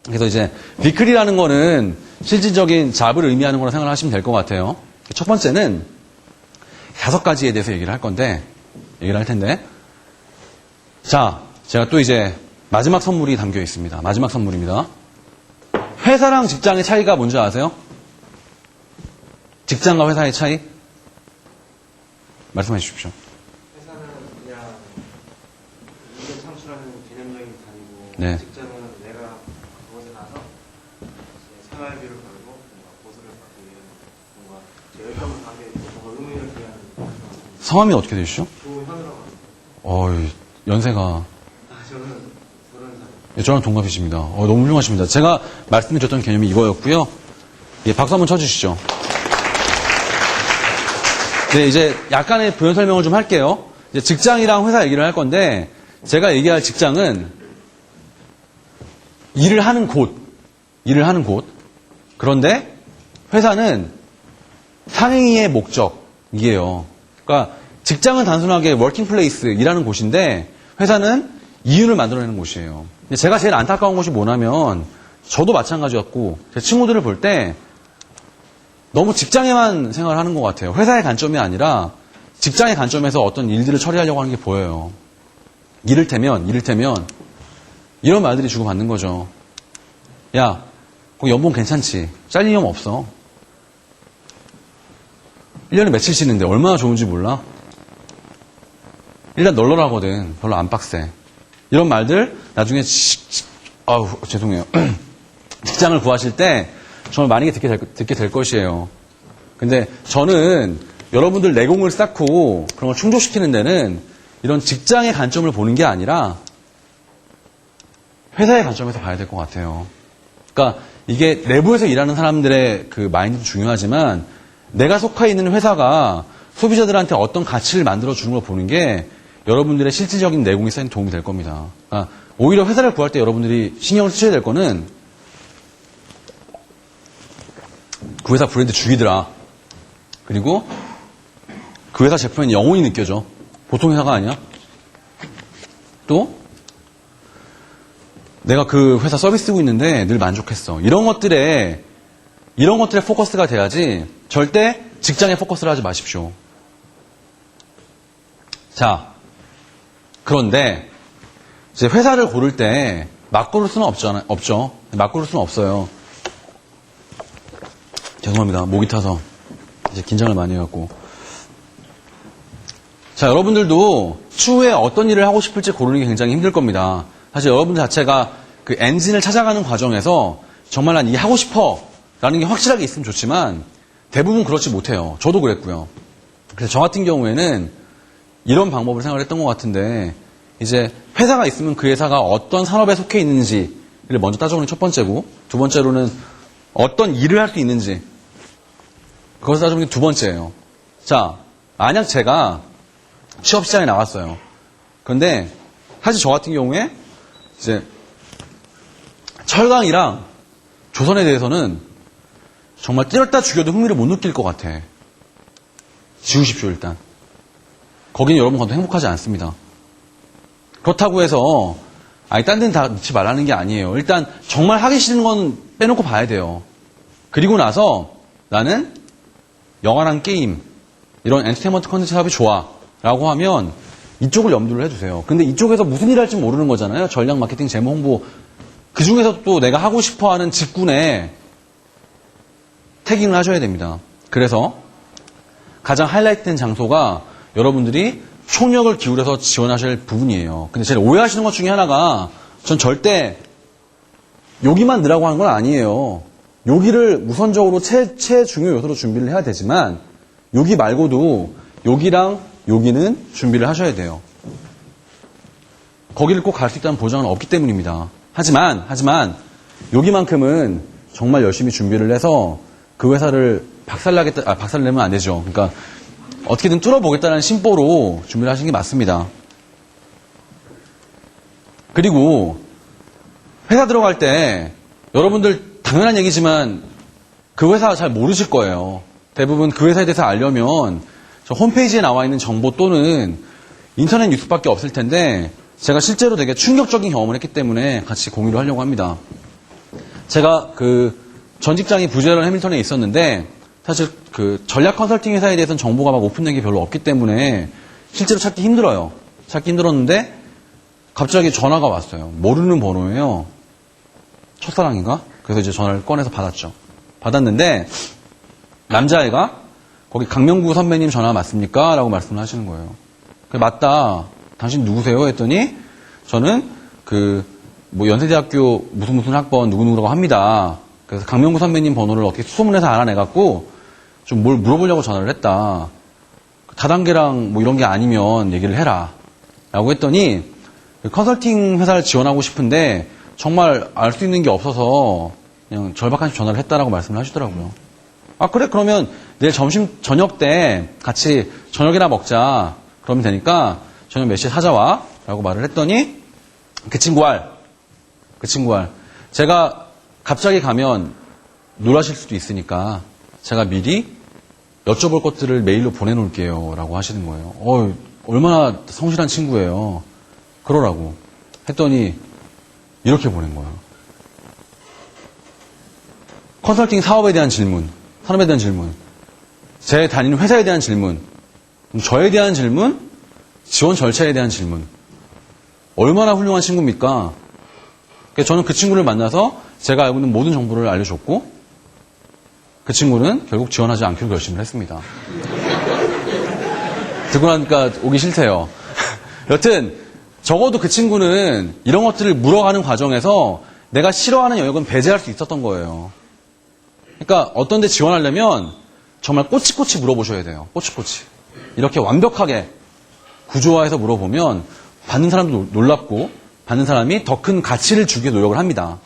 그래서 이제 위클이라는 거는 실질적인 잡을 의미하는 거라 생각을 하시면 될 것 같아요. 첫 번째는 5가지에 대해서 얘기를 할 텐데. 자, 제가 또 이제 마지막 선물이 담겨 있습니다. 마지막 선물입니다. 회사랑 직장의 차이가 뭔지 아세요? 직장과 회사의 차이? 말씀해 주십시오. 회사는 그냥 이익을 창출하는 개념적인 단위고 네. 직장은 내가 그곳에 가서 이제 생활비를 벌고 뭔가 보수를 받기 위해 뭔가 제 열정을 가게 뭔가 의미를 부여하는 성함이 어떻게 되시죠? 조현우라고 합니다. 연세가 저는 30살. 네, 저랑 동갑이십니다. 너무 훌륭하십니다. 제가 말씀드렸던 개념이 이거였고요. 예, 박수 한번 쳐주시죠. 네, 이제 약간의 부연 설명을 좀 할게요. 이제 직장이랑 회사 얘기를 할 건데, 제가 얘기할 직장은 일을 하는 곳. 그런데 회사는 상행위의 목적이에요. 그러니까 직장은 단순하게 워킹 플레이스, 일하는 곳인데, 회사는 이윤을 만들어내는 곳이에요. 근데 제가 제일 안타까운 것이 뭐냐면, 저도 마찬가지였고, 제 친구들을 볼 때, 너무 직장에만 생각을 하는 것 같아요. 회사의 관점이 아니라 직장의 관점에서 어떤 일들을 처리하려고 하는 게 보여요. 이를테면 이런 말들이 주고받는 거죠. 야, 그 연봉 괜찮지? 잘릴 놈 없어. 1년에 며칠 쉬는데 얼마나 좋은지 몰라? 일단 널널하거든. 별로 안 빡세. 이런 말들 나중에 죄송해요. 직장을 구하실 때 정말 많이 듣게 될 것이에요. 근데 저는 여러분들 내공을 쌓고 그런 걸 충족시키는 데는 이런 직장의 관점을 보는 게 아니라 회사의 관점에서 봐야 될 것 같아요. 그러니까 이게 내부에서 일하는 사람들의 그 마인드도 중요하지만 내가 속해 있는 회사가 소비자들한테 어떤 가치를 만들어 주는 걸 보는 게 여러분들의 실질적인 내공이 쌓이는 도움이 될 겁니다. 그러니까 오히려 회사를 구할 때 여러분들이 신경을 쓰셔야 될 거는 그 회사 브랜드 죽이더라. 그리고 그 회사 제품엔 영혼이 느껴져. 보통 회사가 아니야. 또 내가 그 회사 서비스 쓰고 있는데 늘 만족했어. 이런 것들에 포커스가 돼야지 절대 직장에 포커스를 하지 마십시오. 자, 그런데 이제 회사를 고를 때 막 고를 수는 없죠. 막 고를 수는 없어요. 죄송합니다. 목이 타서 이제 긴장을 많이 해갖고. 자, 여러분들도 추후에 어떤 일을 하고 싶을지 고르는 게 굉장히 힘들 겁니다. 사실 여러분들 자체가 그 엔진을 찾아가는 과정에서 정말 난 이게 하고 싶어 라는 게 확실하게 있으면 좋지만 대부분 그렇지 못해요. 저도 그랬고요. 그래서 저 같은 경우에는 이런 방법을 생각했던 것 같은데 이제 회사가 있으면 그 회사가 어떤 산업에 속해 있는지를 먼저 따져보는 게 첫 번째고, 두 번째로는 어떤 일을 할 수 있는지 그것을 따져보는 게 두 번째예요. 자, 만약 제가 취업시장에 나갔어요. 그런데 사실 저 같은 경우에 이제 철강이랑 조선에 대해서는 정말 때렸다 죽여도 흥미를 못 느낄 것 같아. 지우십시오, 일단. 거기는 여러분 건도 행복하지 않습니다. 그렇다고 해서 딴 데는 다 넣지 말라는 게 아니에요. 일단 정말 하기 싫은 건 빼놓고 봐야 돼요. 그리고 나서 나는 영화랑 게임, 이런 엔터테인먼트 컨텐츠 사업이 좋아 라고 하면 이쪽을 염두를 해주세요. 근데 이쪽에서 무슨 일 할지 모르는 거잖아요. 전략 마케팅, 재무 홍보. 그 중에서 또 내가 하고 싶어하는 직군에 태깅을 하셔야 됩니다. 그래서 가장 하이라이트된 장소가 여러분들이 총력을 기울여서 지원하실 부분이에요. 근데 제일 오해하시는 것 중에 하나가 전 절대 여기만 넣으라고 하는 건 아니에요. 여기를 우선적으로 최중요 요소로 준비를 해야 되지만 여기 말고도 여기랑 여기는 준비를 하셔야 돼요. 거기를 꼭 갈 수 있다는 보장은 없기 때문입니다. 하지만 여기만큼은 정말 열심히 준비를 해서 그 회사를 박살내면 안 되죠. 그러니까 어떻게든 뚫어보겠다는 심보로 준비를 하시는 게 맞습니다. 그리고 회사 들어갈 때 여러분들 당연한 얘기지만 그 회사 잘 모르실 거예요. 대부분 그 회사에 대해서 알려면 저 홈페이지에 나와 있는 정보 또는 인터넷 뉴스밖에 없을 텐데 제가 실제로 되게 충격적인 경험을 했기 때문에 같이 공유를 하려고 합니다. 제가 전 직장이 부재런 해밀턴에 있었는데 사실 전략 컨설팅 회사에 대해서는 정보가 막 오픈된 게 별로 없기 때문에 실제로 찾기 힘들어요. 찾기 힘들었는데 갑자기 전화가 왔어요. 모르는 번호예요. 첫사랑인가? 그래서 이제 전화를 꺼내서 받았죠. 받았는데 남자애가 거기 강명구 선배님 전화 맞습니까? 라고 말씀을 하시는 거예요. 맞다. 당신 누구세요? 했더니 저는 연세대학교 무슨 학번 누구누구라고 합니다. 그래서 강명구 선배님 번호를 어떻게 수소문해서 알아내갖고 좀 뭘 물어보려고 전화를 했다. 다단계랑 뭐 이런 게 아니면 얘기를 해라. 라고 했더니 컨설팅 회사를 지원하고 싶은데 정말 알 수 있는 게 없어서 그냥 절박한 전화를 했다라고 말씀을 하시더라고요. 아, 그래? 그러면 내일 저녁 때 같이 저녁이나 먹자. 그러면 되니까 저녁 몇 시에 찾아와. 라고 말을 했더니 그 친구 알. 제가 갑자기 가면 놀라실 수도 있으니까 제가 미리 여쭤볼 것들을 메일로 보내놓을게요. 라고 하시는 거예요. 얼마나 성실한 친구예요. 그러라고. 했더니 이렇게 보낸 거예요. 컨설팅 사업에 대한 질문, 산업에 대한 질문, 제 다니는 회사에 대한 질문, 저에 대한 질문, 지원 절차에 대한 질문. 얼마나 훌륭한 친구입니까? 저는 그 친구를 만나서 제가 알고 있는 모든 정보를 알려줬고 그 친구는 결국 지원하지 않기로 결심을 했습니다. 듣고 나니까 오기 싫대요. 여튼 적어도 그 친구는 이런 것들을 물어가는 과정에서 내가 싫어하는 영역은 배제할 수 있었던 거예요. 그러니까 어떤 데 지원하려면 정말 꼬치꼬치 물어보셔야 돼요. 꼬치꼬치. 이렇게 완벽하게 구조화해서 물어보면 받는 사람도 놀랍고 받는 사람이 더 큰 가치를 주기 위해 노력을 합니다.